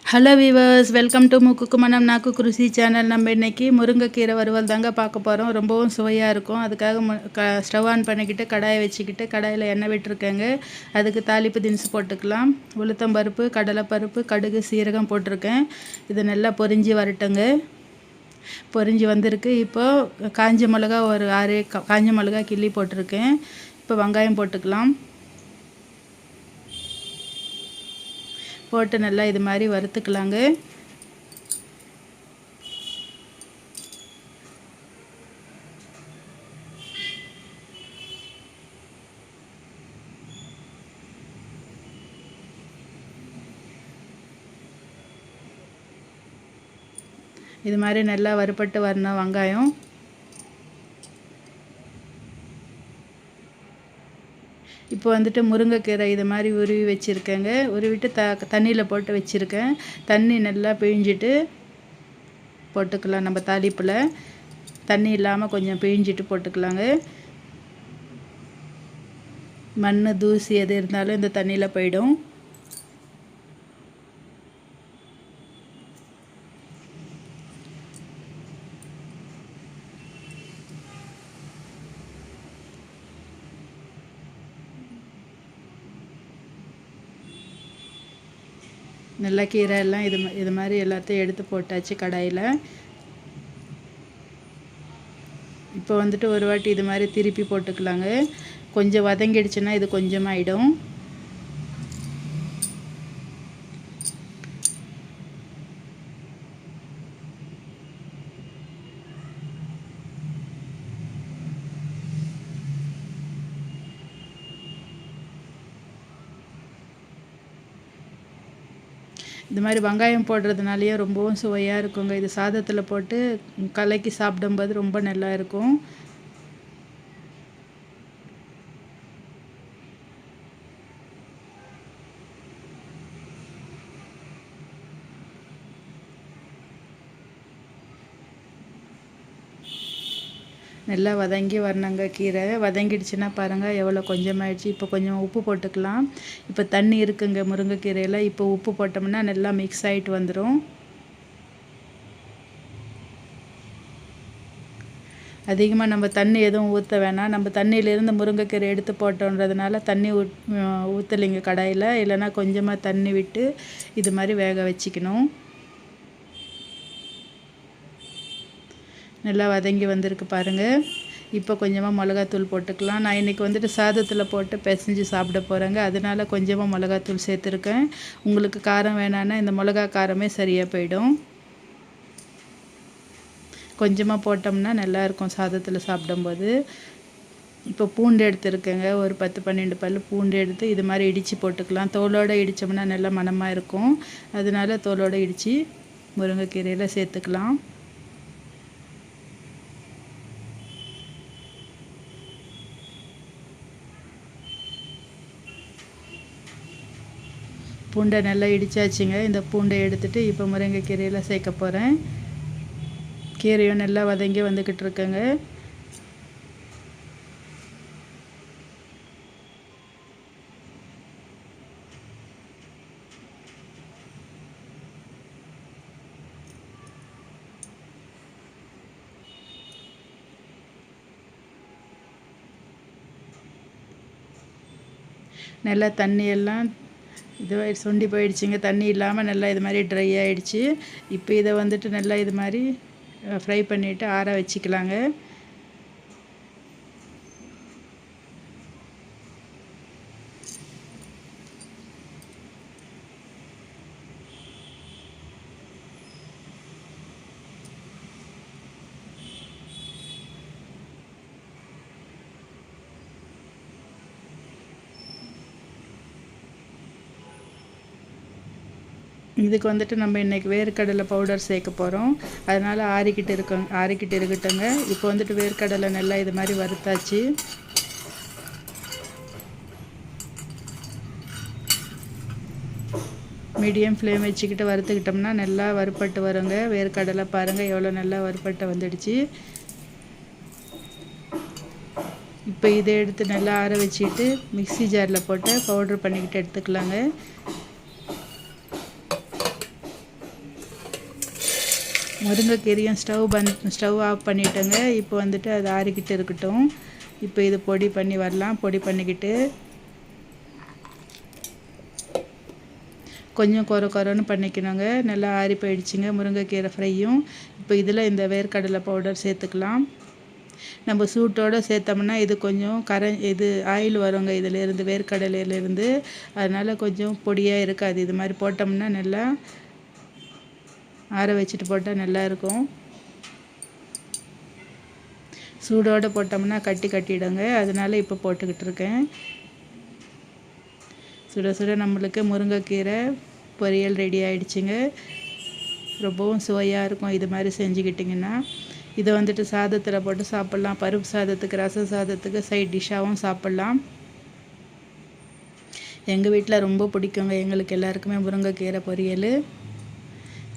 Hello viewers, welcome to மூக்குக்கு மனம் நாக்கு குருசி சேனல். நம்ம இன்றைக்கி முருங்கைக்கீரை வறுவல் தாங்க பார்க்க போகிறோம். ரொம்பவும் சுவையாக இருக்கும். அதுக்காக ஸ்டவ் ஆன் பண்ணிக்கிட்டு கடாயை வச்சுக்கிட்டு கடாயில் எண்ணெய் விட்டுருக்கேங்க. அதுக்கு தாளிப்பு தினுசு போட்டுக்கலாம். உளுத்தம்பருப்பு, கடலைப்பருப்பு, கடுகு, சீரகம் போட்டிருக்கேன். இது நல்லா பொரிஞ்சு வரட்டுங்க. பொரிஞ்சு வந்திருக்கு. இப்போது காஞ்ச மிளகா ஒரு 6 காஞ்ச மிளகா கிள்ளி போட்டிருக்கேன். இப்போ வெங்காயம் போட்டுக்கலாம். போட்டு நல்லா இது மாதிரி வறுத்துக்கலாங்க. இது மாதிரி நல்லா வறுபட்டு வரணும் வெங்காயம். இப்போ வந்துட்டு முருங்கைக்கீரை இது மாதிரி உருவி வச்சுருக்கேங்க. உருவிட்டு தண்ணியில் போட்டு வச்சுருக்கேன். தண்ணி நல்லா பிழிஞ்சிட்டு போட்டுக்கலாம். நம்ம தாளிப்பில் தண்ணி இல்லாமல் கொஞ்சம் பிழிஞ்சிட்டு போட்டுக்கலாங்க. மண் தூசி எது இருந்தாலும் இந்த தண்ணியில் போயிடும். நல்லா கீரை எல்லாம் இது மாதிரி எல்லாத்தையும் எடுத்து போட்டாச்சு கடாயில். இப்போ வந்துட்டு ஒரு வாட்டி இது மாதிரி திருப்பி போட்டுக்கலாங்க. கொஞ்சம் வதங்கிடுச்சுன்னா இது கொஞ்சமாகிடும். இது மாதிரி வெங்காயம் போடுறதுனாலேயே ரொம்பவும் சுவையாக இருக்குங்க. இது சாதத்தில் போட்டு கலக்கி சாப்பிடும்போது ரொம்ப நல்லா இருக்கும். நல்லா வதங்கி வரணுங்க. கீரை வதங்கிடுச்சுன்னா பாருங்கள் எவ்வளோ கொஞ்சமாகிடுச்சு. இப்போ கொஞ்சம் உப்பு போட்டுக்கலாம். இப்போ தண்ணி இருக்குங்க முருங்கைக்கீரையில். இப்போ உப்பு போட்டோம்னா நல்லா மிக்ஸ் ஆகிட்டு வந்துடும். அதிகமாக நம்ம தண்ணி எதுவும் ஊற்ற வேணாம். நம்ம தண்ணியிலேருந்து முருங்கைக்கீரை எடுத்து போட்டோன்றதுனால தண்ணி ஊற்றலைங்க கடாயில். இல்லைன்னா கொஞ்சமாக தண்ணி விட்டு இது மாதிரி வேக வச்சுக்கணும். நல்லா வதங்கி வந்திருக்கு பாருங்கள். இப்போ கொஞ்சமாக மிளகாத்தூள் போட்டுக்கலாம். நான் இன்றைக்கி வந்துட்டு சாதத்தில் போட்டு பிசைஞ்சு சாப்பிட போகிறேங்க. அதனால் கொஞ்சமாக மிளகாத்தூள் சேர்த்துருக்கேன். உங்களுக்கு காரம் வேணான்னா இந்த மிளகா காரமே சரியாக போயிடும். கொஞ்சமாக போட்டோம்னா நல்லாயிருக்கும் சாதத்தில் சாப்பிடும்போது. இப்போ பூண்டு எடுத்துருக்கேங்க. ஒரு 10-12 பல் பூண்டு எடுத்து இது மாதிரி இடித்து போட்டுக்கலாம். தோலோடு இடித்தோம்னா நல்லா மணமாக இருக்கும். அதனால தோலோடு இடித்து முருங்கைக்கீரையில் சேர்த்துக்கலாம். பூண்டை நல்லா இடித்தாச்சுங்க. இந்த பூண்டை எடுத்துகிட்டு இப்போ முருங்கைக்கீரையில் சேர்க்க போகிறேன். கீரையும் நல்லா வதங்கி வந்துக்கிட்டு இருக்குங்க. நல்லா தண்ணியெல்லாம் இது சுண்டி போயிடுச்சுங்க. தண்ணி இல்லாமல் நல்லா இது மாதிரி ட்ரை ஆகிடுச்சு. இப்போ இதை வந்துட்டு நல்லா இது மாதிரி ஃப்ரை பண்ணிவிட்டு ஆற வச்சுக்கலாங்க. இதுக்கு வந்துட்டு நம்ம இன்றைக்கி வேர்க்கடலை பவுடர் சேர்க்க போகிறோம். அதனால் ஆறிக்கிட்டு இருக்கட்டுங்க. இப்போ வந்துட்டு வேர்க்கடலை நல்லா இது மாதிரி வறுத்தாச்சு. மீடியம் ஃப்ளேம் வச்சுக்கிட்டு வறுத்துக்கிட்டோம்னா நல்லா வறுப்பட்டு வருங்க. வேர்க்கடலை பாருங்கள் எவ்வளோ நல்லா வறுப்பட்டு வந்துடுச்சு. இப்போ இதை எடுத்து நல்லா ஆற வச்சுட்டு மிக்ஸி ஜாரில் போட்டு பவுட்ரு பண்ணிக்கிட்டு எடுத்துக்கலாங்க. முருங்கைக்கீரையும் ஸ்டவ் ஆஃப் பண்ணிட்டோங்க. இப்போ வந்துட்டு அது ஆறிக்கிட்டு இருக்கட்டும். இப்போ இது பொடி பண்ணி வரலாம். பொடி பண்ணிக்கிட்டு கொஞ்சம் கொரன்னு பண்ணிக்கணுங்க. நல்லா ஆறி போயிடுச்சுங்க முருங்கைக்கீரை ஃப்ரையும். இப்போ இதில் இந்த வேர்க்கடலை பவுடர் சேர்த்துக்கலாம். நம்ம சூட்டோடு சேர்த்தோம்னா இது கொஞ்சம் இது ஆயில் வருங்க இதிலேருந்து, வேர்க்கடலையிலேருந்து. அதனால் கொஞ்சம் பொடியாக இருக்காது. இது மாதிரி போட்டோம்னா நல்லா ஆற வச்சுட்டு போட்டால் நல்லாயிருக்கும். சூடோடு போட்டோம்னா கட்டிடுங்க. அதனால் இப்போ போட்டுக்கிட்டு இருக்கேன். சுட சுட நம்மளுக்கு முருங்கைக்கீரை பொரியல் ரெடி ஆகிடுச்சிங்க. ரொம்பவும் சுவையாக இருக்கும் இது மாதிரி செஞ்சுக்கிட்டிங்கன்னா. இதை வந்துட்டு சாதத்தில் போட்டு சாப்பிட்லாம். பருப்பு சாதத்துக்கு, ரசம் சாதத்துக்கு சைட் டிஷ்ஷாகவும் சாப்பிட்லாம். எங்கள் வீட்டில் ரொம்ப பிடிக்குங்க எங்களுக்கு எல்லாருக்குமே முருங்கைக்கீரை பொரியல்.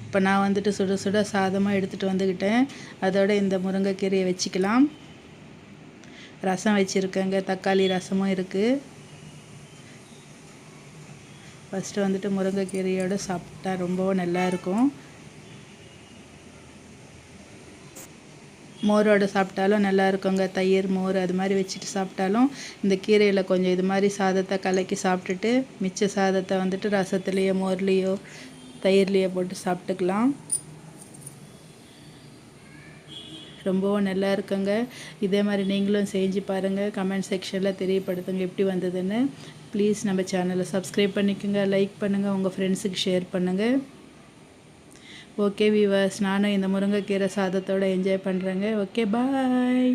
இப்போ நான் வந்துட்டு சுட சுட சாதமாக எடுத்துகிட்டு வந்துக்கிட்டேன். அதோட இந்த முருங்கைக்கீரையை வச்சுக்கலாம். ரசம் வச்சுருக்கேங்க, தக்காளி ரசமும் இருக்குது. ஃபஸ்ட்டு வந்துட்டு முருங்கைக்கீரையோடு சாப்பிட்டா ரொம்பவும் நல்லாயிருக்கும். மோரோடு சாப்பிட்டாலும் நல்லா இருக்குங்க. தயிர், மோர் அது மாதிரி வச்சுட்டு சாப்பிட்டாலும் இந்த கீரையில் கொஞ்சம் இது மாதிரி சாதத்தை கலக்கி சாப்பிட்டுட்டு மிச்ச சாதத்தை வந்துட்டு ரசத்துலேயோ மோர்லேயோ தயிர்லேயோ போட்டு சாப்பிட்டுக்கலாம். ரொம்பவும் நல்லா இருக்குங்க. இதே மாதிரி நீங்களும் செஞ்சு பாருங்கள். கமெண்ட் செக்ஷனில் தெரியப்படுத்துங்க எப்படி வந்ததுன்னு. ப்ளீஸ் நம்ம சேனலை சப்ஸ்கிரைப் பண்ணிக்கோங்க, லைக் பண்ணுங்கள், உங்கள் ஃப்ரெண்ட்ஸுக்கு ஷேர் பண்ணுங்கள். ஓகே வியூவர்ஸ், நானும் இந்த முருங்கைக்கீரை சாதத்தோடு என்ஜாய் பண்ணுறேங்க. ஓகே, பாய்.